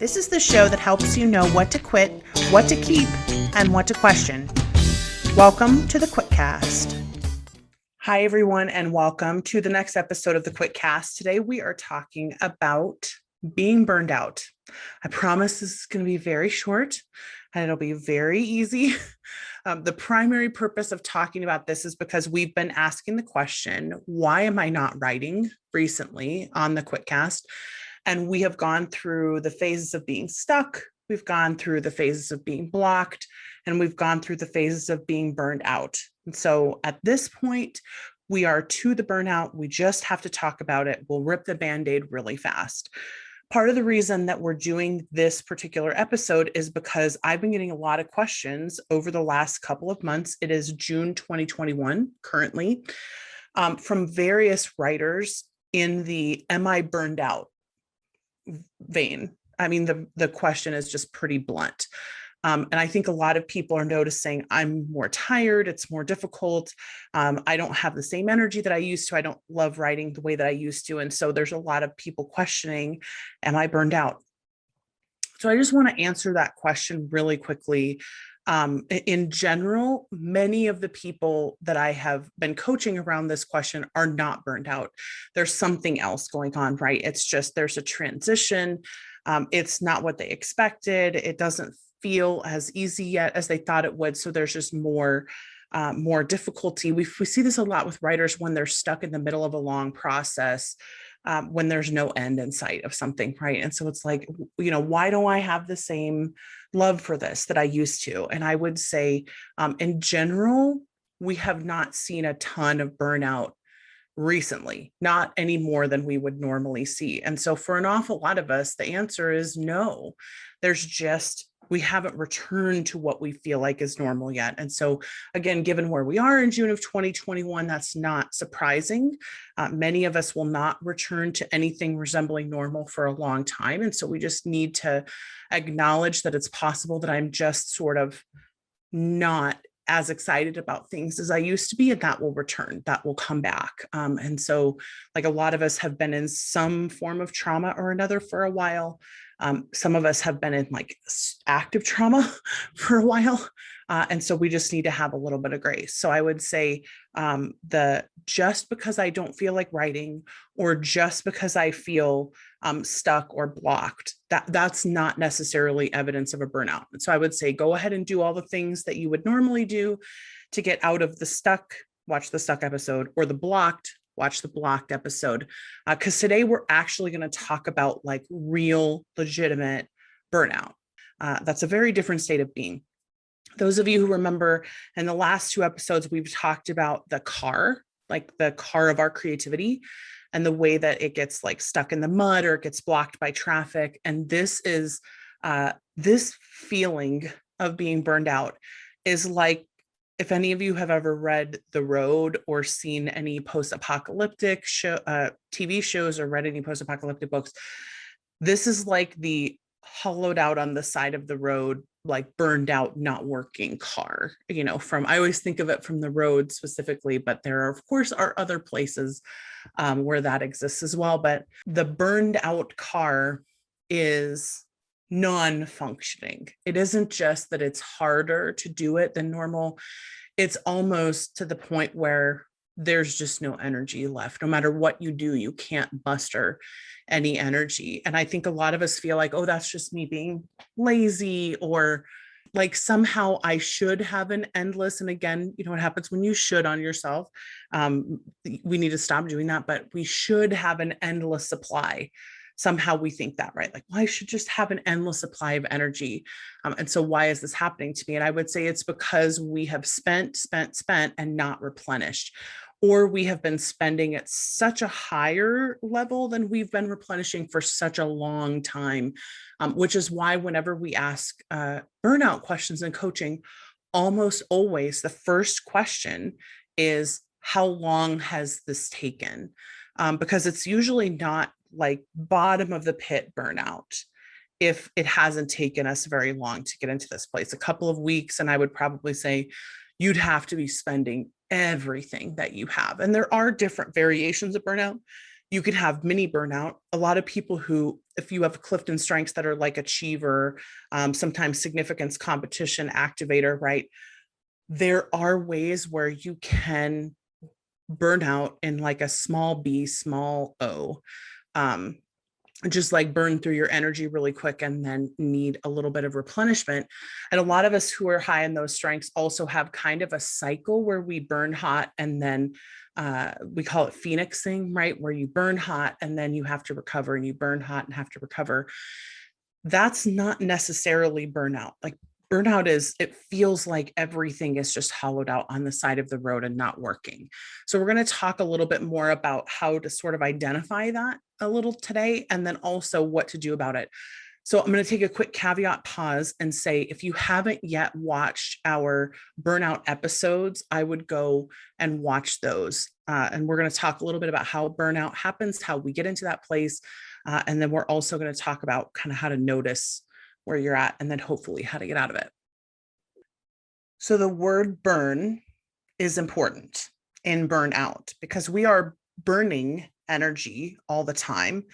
This is the show that helps you know what to quit, what to keep, and what to question. Welcome to the QuitCast. Hi, everyone, and welcome to the next episode of the QuitCast. Today, we are talking about being burned out. I promise this is going to be very short and it'll be very easy. The primary purpose of talking about this is because we've been asking the question, why am I not writing recently on the QuitCast? And we have gone through the phases of being stuck. We've gone through the phases of being blocked, and we've gone through the phases of being burned out. And so at this point, we are to the burnout. We just have to talk about it. We'll rip the Band-Aid really fast. Part of the reason that we're doing this particular episode is because I've been getting a lot of questions over the last couple of months. It is June 2021 currently, from various writers in the "Am I burned out?" vein. I mean, the question is just pretty blunt. And I think a lot of people are noticing I'm more tired. It's more difficult. I don't have the same energy that I used to. I don't love writing the way that I used to. And so there's a lot of people questioning, am I burned out? So I just want to answer that question really quickly. In general, many of the people that I have been coaching around this question are not burned out. There's something else going on, right? It's just there's a transition. It's not what they expected. It doesn't feel as easy yet as they thought it would. So there's just more difficulty. We see this a lot with writers when they're stuck in the middle of a long process, when there's no end in sight of something, right? And so it's like, why don't I have the same love for this that I used to? And I would say, in general, we have not seen a ton of burnout recently, not any more than we would normally see. And so for an awful lot of us, the answer is no. We haven't returned to what we feel like is normal yet. And so again, given where we are in June of 2021, that's not surprising. Many of us will not return to anything resembling normal for a long time. And so we just need to acknowledge that it's possible that I'm just sort of not as excited about things as I used to be, and that will return, that will come back. And so like a lot of us have been in some form of trauma or another for a while. Some of us have been in like active trauma for a while. And so we just need to have a little bit of grace. So I would say just because I don't feel like writing, or just because I feel stuck or blocked, that's not necessarily evidence of a burnout. And so I would say, go ahead and do all the things that you would normally do to get out of the stuck, watch the stuck episode, or the blocked, watch the blocked episode. Because today we're actually going to talk about like real, legitimate burnout. That's a very different state of being. Those of you who remember in the last two episodes, we've talked about the car, like the car of our creativity, and the way that it gets like stuck in the mud or it gets blocked by traffic. And this feeling of being burned out is like, if any of you have ever read The Road or seen any post-apocalyptic TV shows, or read any post-apocalyptic books, this is like the hollowed out on the side of the road, like burned out, not working car, I always think of it from The Road specifically, but there are, of course, other places where that exists as well. But the burned out car is non-functioning. It isn't just that it's harder to do it than normal. It's almost to the point where there's just no energy left. No matter what you do, you can't muster any energy. And I think a lot of us feel like, oh, that's just me being lazy, or like somehow I should have an endless. And again, what happens when you should on yourself? We need to stop doing that, but we should have an endless supply. Somehow we think that, right? Like, well, I should just have an endless supply of energy. And so why is this happening to me? And I would say it's because we have spent and not replenished, or we have been spending at such a higher level than we've been replenishing for such a long time, which is why whenever we ask burnout questions in coaching, almost always the first question is, how long has this taken? Because it's usually not like bottom of the pit burnout if it hasn't taken us very long to get into this place. A couple of weeks, and I would probably say you'd have to be spending everything that you have. And there are different variations of burnout. You could have mini burnout. A lot of people who, if you have Clifton strengths that are like achiever, sometimes significance competition activator, right? There are ways where you can burn out in like a small b, small o. Um, just like burn through your energy really quick and then need a little bit of replenishment. And a lot of us who are high in those strengths also have kind of a cycle where we burn hot and then we call it phoenixing, right? Where you burn hot and then you have to recover, and you burn hot and have to recover. That's not necessarily burnout. Like burnout is, it feels like everything is just hollowed out on the side of the road and not working. So we're going to talk a little bit more about how to sort of identify that a little today, and then also what to do about it. So I'm going to take a quick caveat pause and say, if you haven't yet watched our burnout episodes, I would go and watch those. And we're going to talk a little bit about how burnout happens, how we get into that place. And then we're also going to talk about kind of how to notice where you're at, and then hopefully how to get out of it. So the word burn is important in burnout because we are burning energy all the time,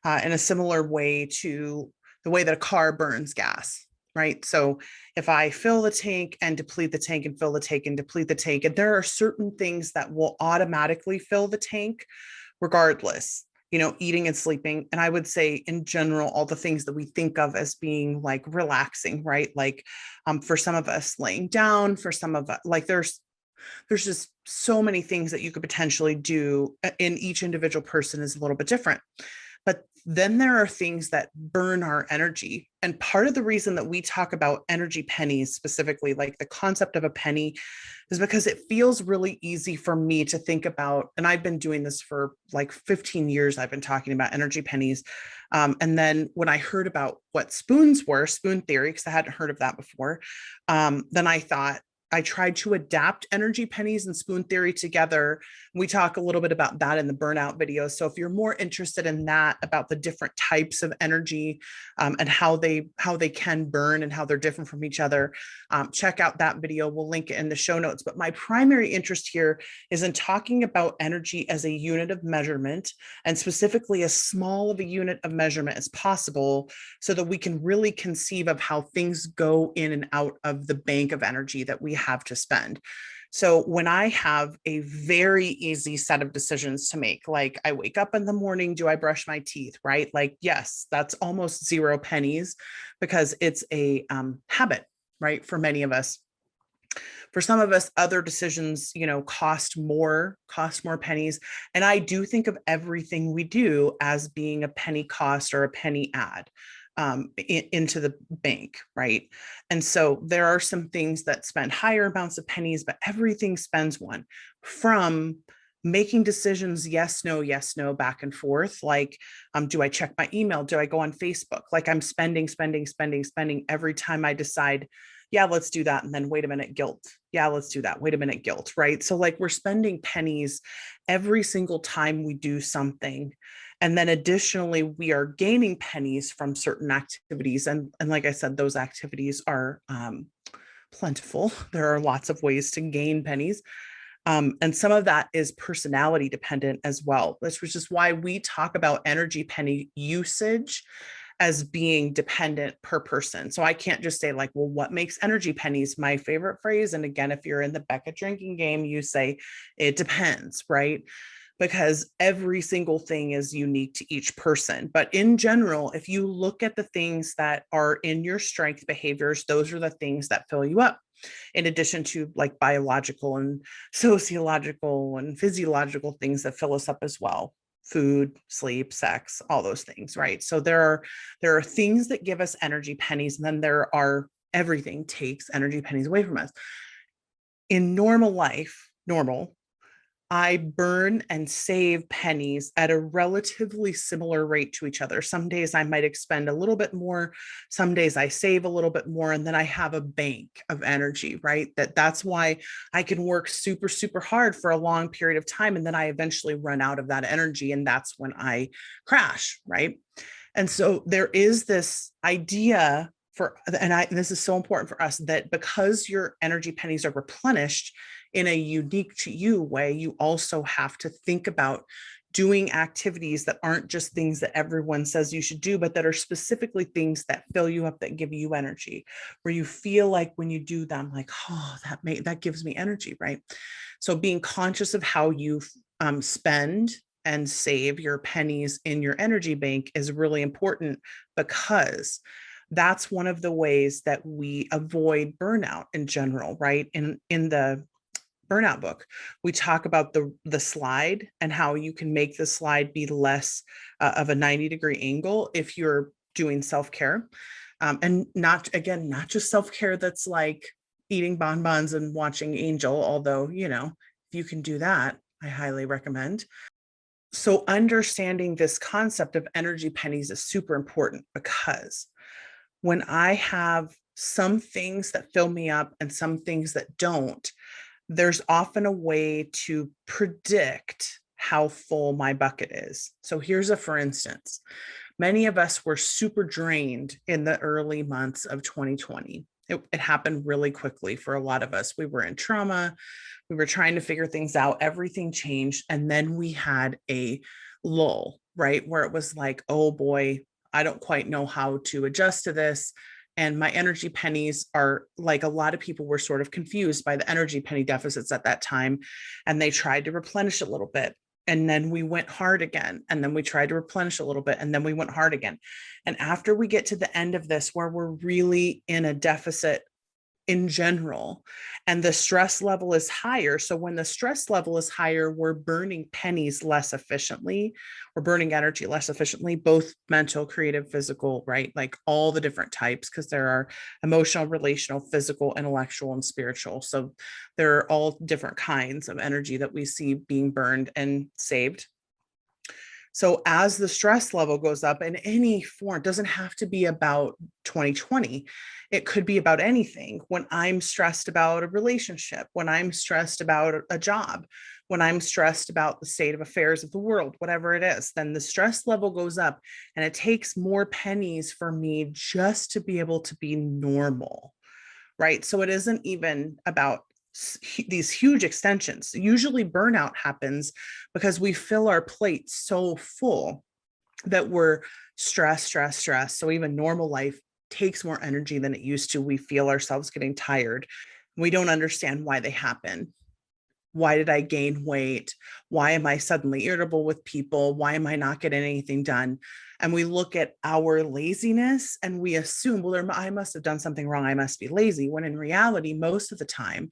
in a similar way to the way that a car burns gas, right? So if I fill the tank and deplete the tank and fill the tank and deplete the tank, and there are certain things that will automatically fill the tank regardless, eating and sleeping. And I would say in general, all the things that we think of as being like relaxing, right? Like for some of us laying down, for some of us, like there's just so many things that you could potentially do in each individual person is a little bit different. But then there are things that burn our energy. And part of the reason that we talk about energy pennies specifically, like the concept of a penny, is because it feels really easy for me to think about. And I've been doing this for like 15 years. I've been talking about energy pennies. And then when I heard about what spoons were, spoon theory, because I hadn't heard of that before, then I tried to adapt energy pennies and spoon theory together. We talk a little bit about that in the burnout video. So if you're more interested in that, about the different types of energy and how they can burn and how they're different from each other, check out that video. We'll link it in the show notes. But my primary interest here is in talking about energy as a unit of measurement, and specifically as small of a unit of measurement as possible, so that we can really conceive of how things go in and out of the bank of energy that we have to spend. So when I have a very easy set of decisions to make, like I wake up in the morning, do I brush my teeth, right? Like, yes, that's almost 0 pennies because it's a habit, right? For many of us. For some of us, other decisions, cost more pennies. And I do think of everything we do as being a penny cost or a penny add into the bank, right? And so there are some things that spend higher amounts of pennies, but everything spends one. From making decisions, yes, no, back and forth. Like, do I check my email? Do I go on Facebook? Like I'm spending every time I decide, yeah, let's do that. And then wait a minute, guilt. Yeah, let's do that. Wait a minute, guilt, right? So like we're spending pennies every single time we do something. And then additionally, we are gaining pennies from certain activities. And like I said, those activities are plentiful. There are lots of ways to gain pennies. And some of that is personality dependent as well, which is why we talk about energy penny usage as being dependent per person. So I can't just say like, well, what makes energy pennies? My favorite phrase. And again, if you're in the Becca drinking game, you say it depends, right? Because every single thing is unique to each person. But in general, if you look at the things that are in your strength behaviors, those are the things that fill you up, in addition to like biological and sociological and physiological things that fill us up as well. Food, sleep, sex, all those things, right? So there are things that give us energy pennies, and then there are everything takes energy pennies away from us. In normal life, I burn and save pennies at a relatively similar rate to each other. Some days I might expend a little bit more, some days I save a little bit more, and then I have a bank of energy, right? That's why I can work super, super hard for a long period of time, and then I eventually run out of that energy, and that's when I crash, right? And so there is this idea this is so important for us, that because your energy pennies are replenished in a unique to you way, you also have to think about doing activities that aren't just things that everyone says you should do, but that are specifically things that fill you up, that give you energy, where you feel like when you do them, like, oh, that gives me energy, right? So being conscious of how you spend and save your pennies in your energy bank is really important, because that's one of the ways that we avoid burnout in general, right? In the burnout book, we talk about the slide and how you can make the slide be less of a 90-degree angle if you're doing self-care. And not just self-care that's like eating bonbons and watching Angel, although, if you can do that, I highly recommend. So understanding this concept of energy pennies is super important, because when I have some things that fill me up and some things that don't, there's often a way to predict how full my bucket is. So here's a for instance. Many of us were super drained in the early months of 2020. It happened really quickly for a lot of us. We were in trauma. We were trying to figure things out. Everything changed. And then we had a lull, right? Where it was like, oh boy, I don't quite know how to adjust to this. And my energy pennies are like, a lot of people were sort of confused by the energy penny deficits at that time. And they tried to replenish a little bit. And then we went hard again. And then we tried to replenish a little bit. And then we went hard again. And after we get to the end of this, where we're really in a deficit in general, and the stress level is higher. So when the stress level is higher, we're burning pennies less efficiently. We're burning energy less efficiently, both mental, creative, physical, right? Like all the different types, because there are emotional, relational, physical, intellectual, and spiritual. So there are all different kinds of energy that we see being burned and saved. So as the stress level goes up in any form, it doesn't have to be about 2020. It could be about anything. When I'm stressed about a relationship, when I'm stressed about a job, when I'm stressed about the state of affairs of the world, whatever it is, then the stress level goes up, and it takes more pennies for me just to be able to be normal, right? So it isn't even about these huge extensions. Usually burnout happens because we fill our plate so full that we're stressed. So even normal life takes more energy than it used to. We feel ourselves getting tired. We don't understand why they happen. Why did I gain weight? Why am I suddenly irritable with people? Why am I not getting anything done? And we look at our laziness and we assume, well, I must have done something wrong. I must be lazy. When in reality, most of the time,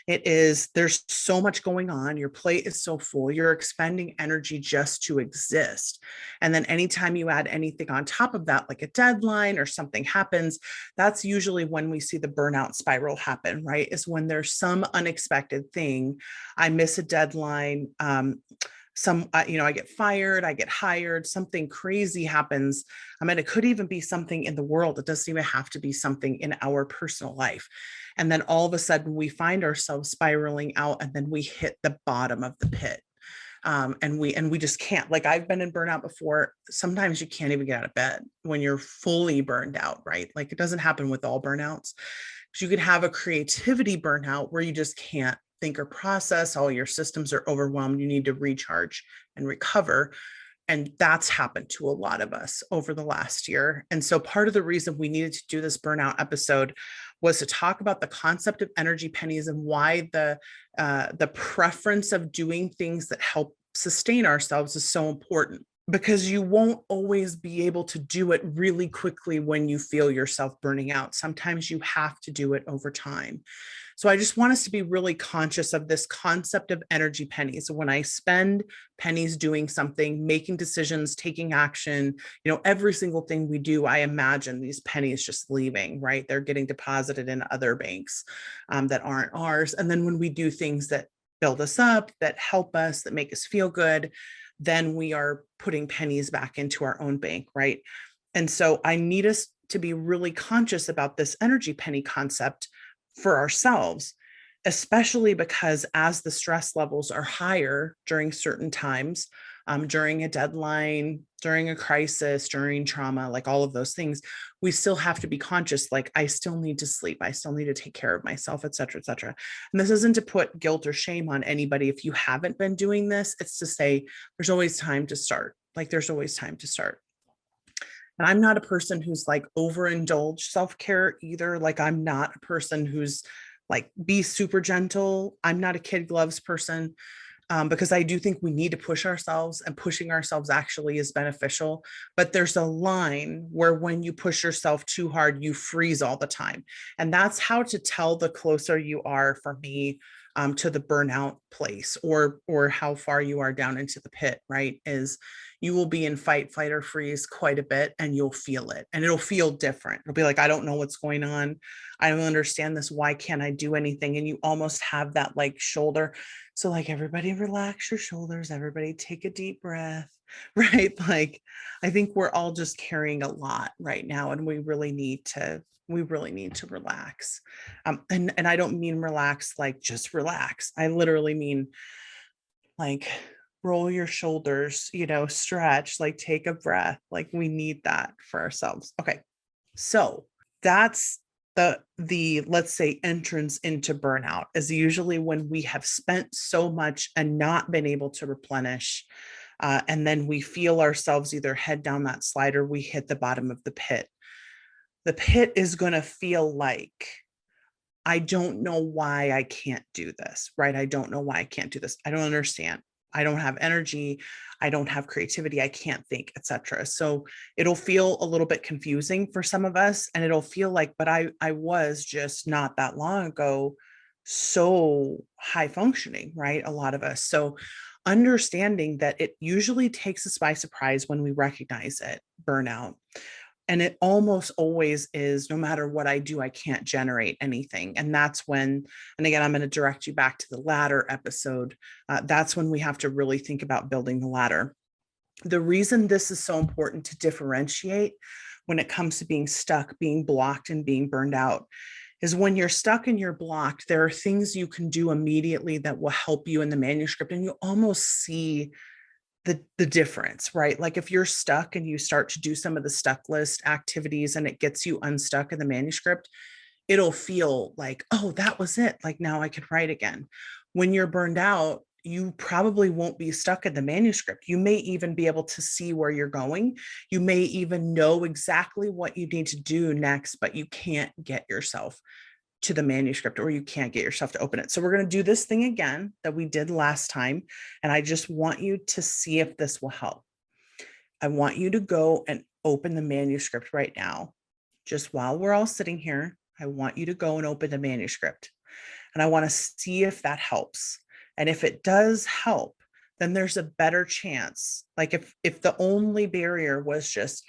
there's so much going on. Your plate is so full. You're expending energy just to exist. And then anytime you add anything on top of that, like a deadline or something happens, that's usually when we see the burnout spiral happen, right? Is when there's some unexpected thing. I miss a deadline. I get fired, I get hired, something crazy happens. It could even be something in the world. It doesn't even have to be something in our personal life. And then all of a sudden we find ourselves spiraling out, and then we hit the bottom of the pit. And we just can't. Like, I've been in burnout before. Sometimes you can't even get out of bed when you're fully burned out, right? Like, it doesn't happen with all burnouts. You could have a creativity burnout where you just can't think or process. All your systems are overwhelmed. You need to recharge and recover. And that's happened to a lot of us over the last year. And so part of the reason we needed to do this burnout episode was to talk about the concept of energy pennies, and why the preference of doing things that help sustain ourselves is so important. Because you won't always be able to do it really quickly when you feel yourself burning out. Sometimes you have to do it over time. So I just want us to be really conscious of this concept of energy pennies. When I spend pennies doing something, making decisions, taking action, every single thing we do, I imagine these pennies just leaving, right? They're getting deposited in other banks that aren't ours. And then when we do things that build us up, that help us, that make us feel good, then we are putting pennies back into our own bank, right? And so I need us to be really conscious about this energy penny concept for ourselves, especially because as the stress levels are higher during certain times, during a deadline, during a crisis, during trauma, like all of those things, we still have to be conscious. Like, I still need to sleep. I still need to take care of myself, et cetera, et cetera. And this isn't to put guilt or shame on anybody. If you haven't been doing this, it's to say, there's always time to start. Like, there's always time to start. And I'm not a person who's like overindulge self-care either. Like, I'm not a person who's like, be super gentle. I'm not a kid gloves person, because I do think we need to push ourselves, and pushing ourselves actually is beneficial. But there's a line where when you push yourself too hard, you freeze all the time. And that's how to tell the closer you are, for me, to the burnout place, or how far you are down into the pit, right? Is you will be in fight, flight, or freeze quite a bit, and you'll feel it, and it'll feel different. It'll be like, I don't know what's going on. I don't understand this. Why can't I do anything? And you almost have that like shoulder. So like, everybody relax your shoulders, everybody take a deep breath, right? Like, I think we're all just carrying a lot right now, and we really need to relax. And I don't mean relax, like just relax. I literally mean like, roll your shoulders, stretch, like take a breath. Like, we need that for ourselves. Okay. So that's the let's say entrance into burnout, is usually when we have spent so much and not been able to replenish. And then we feel ourselves either head down that slide, or we hit the bottom of the pit. The pit is going to feel like, I don't know why I can't do this, right? I don't know why I can't do this. I don't understand. I don't have energy. I don't have creativity. I can't think, etc. So it'll feel a little bit confusing for some of us, and it'll feel like, but I was just not that long ago so high functioning, right? A lot of us. So understanding that it usually takes us by surprise when we recognize it, burnout. And it almost always is, no matter what I do, I can't generate anything. And that's when, and again, I'm going to direct you back to the ladder episode. That's when we have to really think about building the ladder. The reason this is so important to differentiate when it comes to being stuck, being blocked, and being burned out, is when you're stuck and you're blocked, there are things you can do immediately that will help you in the manuscript. And you almost see the difference, right? Like, if you're stuck and you start to do some of the stuck list activities and it gets you unstuck in the manuscript, it'll feel like, oh, that was it. Like, now I could write again. When you're burned out, you probably won't be stuck in the manuscript. You may even be able to see where you're going. You may even know exactly what you need to do next, but you can't get yourself to the manuscript, or you can't get yourself to open it. So we're going to do this thing again that we did last time. And I just want you to see if this will help. I want you to go and open the manuscript right now. Just while we're all sitting here, I want you to go and open the manuscript. And I want to see if that helps. And if it does help, then there's a better chance. Like, if the only barrier was just,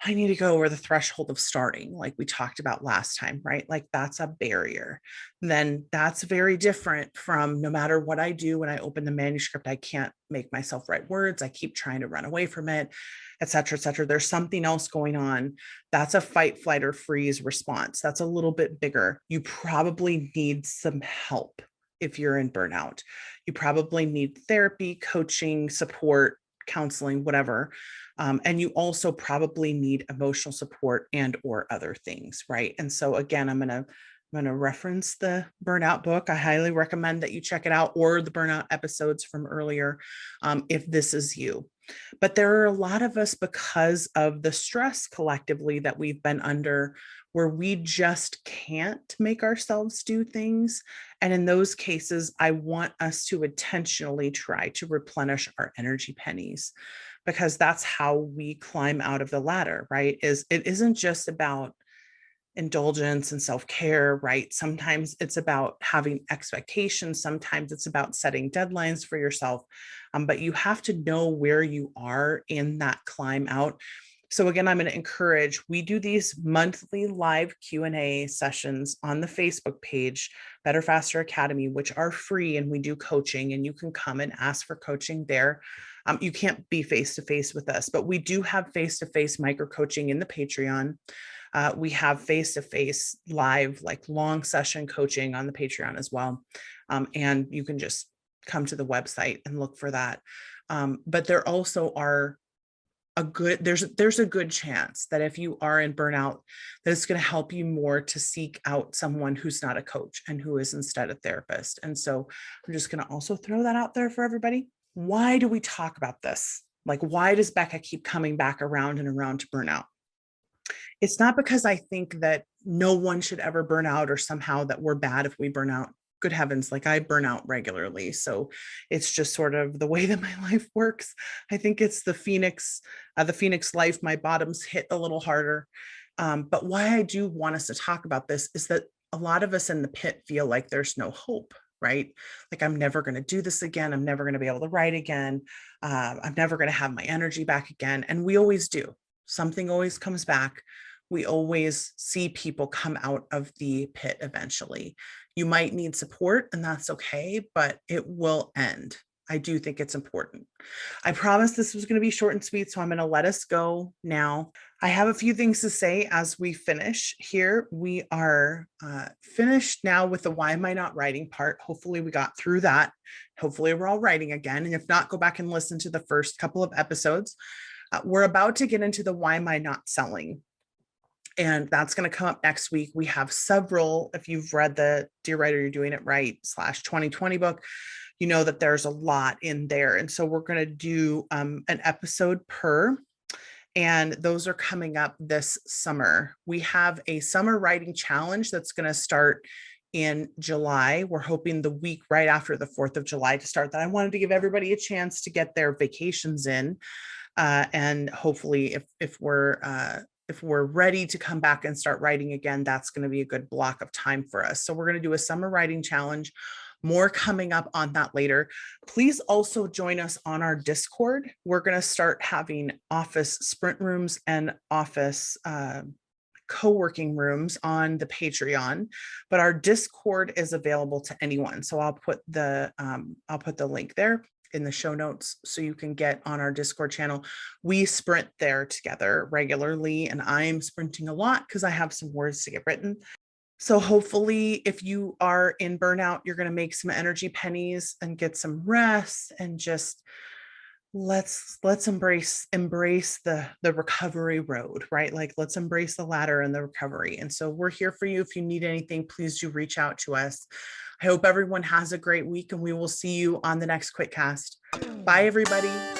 I need to go over the threshold of starting, like we talked about last time, right? Like, that's a barrier. Then that's very different from, no matter what I do when I open the manuscript, I can't make myself write words. I keep trying to run away from it, et cetera, et cetera. There's something else going on. That's a fight, flight, or freeze response. That's a little bit bigger. You probably need some help. If you're in burnout, you probably need therapy, coaching, support, counseling, whatever. And you also probably need emotional support and or other things, right? And so again, I'm going to reference the burnout book. I highly recommend that you check it out, or the burnout episodes from earlier, if this is you. But there are a lot of us, because of the stress collectively that we've been under, where we just can't make ourselves do things. And in those cases, I want us to intentionally try to replenish our energy pennies, because that's how we climb out of the ladder, right? It isn't just about indulgence and self-care, right? Sometimes it's about having expectations. Sometimes it's about setting deadlines for yourself. But you have to know where you are in that climb out. So again, I'm going to encourage, we do these monthly live Q&A sessions on the Facebook page, Better Faster Academy, which are free, and we do coaching, and you can come and ask for coaching there. You can't be face-to-face with us, but we do have face-to-face micro coaching in the Patreon. We have face-to-face live, like long session coaching on the Patreon as well. And you can just come to the website and look for that. But there also are there's a good chance that if you are in burnout, that it's going to help you more to seek out someone who's not a coach and who is instead a therapist. And so I'm just going to also throw that out there for everybody. Why do we talk about this? Like, why does Becca keep coming back around and around to burnout? It's not because I think that no one should ever burn out or somehow that we're bad if we burn out. Good heavens, like I burn out regularly. So it's just sort of the way that my life works. I think it's the Phoenix life. My bottoms hit a little harder. But why I do want us to talk about this is that a lot of us in the pit feel like there's no hope, right? Like I'm never going to do this again. I'm never going to be able to write again. I'm never going to have my energy back again. And we always do. Something always comes back. We always see people come out of the pit eventually. You might need support, and that's okay, but it will end. I do think it's important. I promised this was going to be short and sweet, so I'm going to let us go now. I have a few things to say as we finish here. We are finished now with the why am I not writing part. Hopefully we got through that. Hopefully we're all writing again. And if not, go back and listen to the first couple of episodes. We're about to get into the why am I not selling. And that's going to come up next week. We have several, if you've read the Dear Writer, You're Doing It Right /2020 book, you know that there's a lot in there. And so we're going to do an episode per, and those are coming up this summer. We have a summer writing challenge that's going to start in July. We're hoping the week right after the 4th of July to start that. I wanted to give everybody a chance to get their vacations in. And hopefully if we're ready to come back and start writing again, that's going to be a good block of time for us. So we're going to do a summer writing challenge. More coming up on that later. Please also join us on our Discord. We're going to start having office sprint rooms and office co-working rooms on the Patreon, but our Discord is available to anyone. So I'll put the link there in the show notes so you can get on our Discord channel. We sprint there together regularly, and I'm sprinting a lot because I have some words to get written. So hopefully if you are in burnout, you're going to make some energy pennies and get some rest, and just let's embrace the recovery road, right? Like let's embrace the ladder and the recovery. And so we're here for you. If you need anything, please do reach out to us. I hope everyone has a great week, and we will see you on the next QuitCast. Bye, everybody.